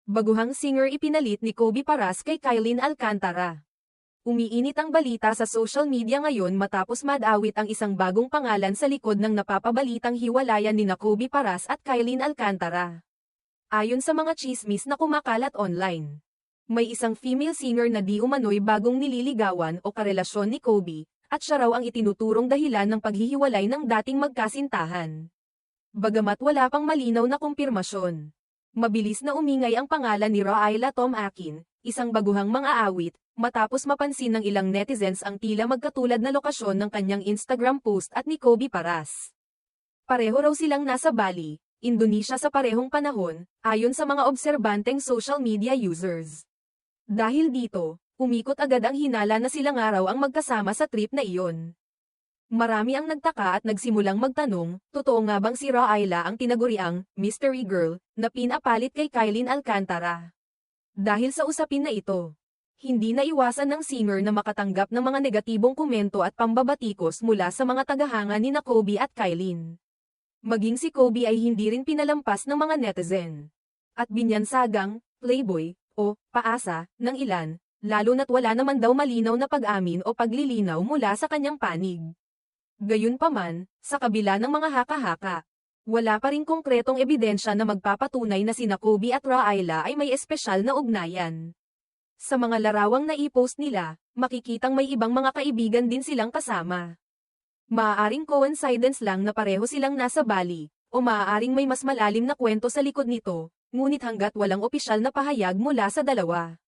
Baguhang singer ipinalit ni Kobe Paras kay Kylene Alcantara. Umiinit ang balita sa social media ngayon matapos madawit ang isang bagong pangalan sa likod ng napapabalitang hiwalayan nina Kobe Paras at Kylene Alcantara. Ayon sa mga tsismis na kumakalat online, may isang female singer na di umano'y bagong nililigawan o karelasyon ni Kobe, at siya raw ang itinuturong dahilan ng paghihiwalay ng dating magkasintahan. Bagamat wala pang malinaw na kumpirmasyon, mabilis na umingay ang pangalan ni Raila Tom Akin, isang baguhang mang-aawit, matapos mapansin ng ilang netizens ang tila magkatulad na lokasyon ng kanyang Instagram post at ni Kobe Paras. Pareho raw silang nasa Bali, Indonesia sa parehong panahon, ayon sa mga obserbanteng social media users. Dahil dito, umikot agad ang hinala na silang araw ang magkasama sa trip na iyon. Marami ang nagtaka at nagsimulang magtanong, totoo nga bang si Raila ang tinaguriang mystery girl na pinapalit kay Kylene Alcantara? Dahil sa usapin na ito, hindi naiwasan ng singer na makatanggap ng mga negatibong komento at pambabatikos mula sa mga tagahanga ni Kobe at Kylene. Maging si Kobe ay hindi rin pinalampas ng mga netizen. At binyansagang, playboy, o paasa, ng ilan, lalo na't wala naman daw malinaw na pag-amin o paglilinaw mula sa kanyang panig. Gayunpaman, sa kabila ng mga haka-haka, wala pa ring konkretong ebidensya na magpapatunay na sina Kobe at Raila ay may espesyal na ugnayan. Sa mga larawang naipost nila, makikitang may ibang mga kaibigan din silang kasama. Maaaring coincidence lang na pareho silang nasa Bali, o maaaring may mas malalim na kwento sa likod nito, ngunit hanggat walang opisyal na pahayag mula sa dalawa,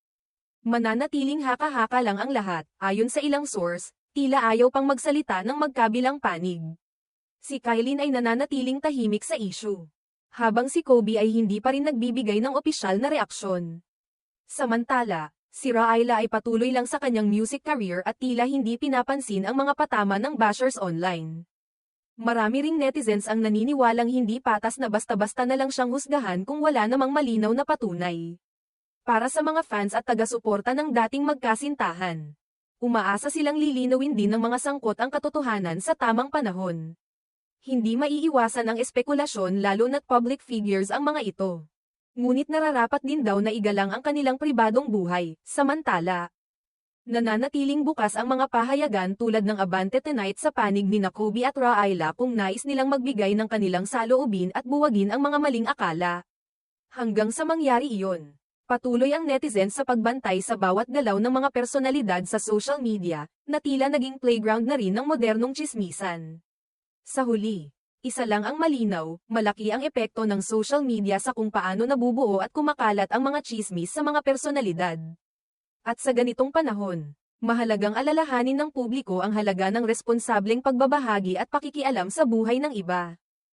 mananatiling haka-haka lang ang lahat, ayon sa ilang source. Tila ayaw pang magsalita ng magkabilang panig. Si Kylene ay nananatiling tahimik sa issue, habang si Kobe ay hindi pa rin nagbibigay ng opisyal na reaksyon. Samantala, si Raila ay patuloy lang sa kanyang music career at tila hindi pinapansin ang mga patama ng bashers online. Marami ring netizens ang naniniwalang hindi patas na basta-basta na lang siyang husgahan kung wala namang malinaw na patunay. Para sa mga fans at taga-suporta ng dating magkasintahan, umaasa silang lilinawin din ng mga sangkot ang katotohanan sa tamang panahon. Hindi maiiwasan ang espekulasyon lalo na't public figures ang mga ito. Ngunit nararapat din daw na igalang ang kanilang pribadong buhay. Samantala, nananatiling bukas ang mga pahayagan tulad ng Abante Tonight sa panig ni Kobe at Raila kung nais nilang magbigay ng kanilang saloobin at buwagin ang mga maling akala. Hanggang sa mangyari iyon, patuloy ang netizens sa pagbantay sa bawat galaw ng mga personalidad sa social media, na tila naging playground na rin ng modernong tsismisan. Sa huli, isa lang ang malinaw, malaki ang epekto ng social media sa kung paano nabubuo at kumakalat ang mga tsismis sa mga personalidad. At sa ganitong panahon, mahalagang alalahanin ng publiko ang halaga ng responsableng pagbabahagi at pakikialam sa buhay ng iba.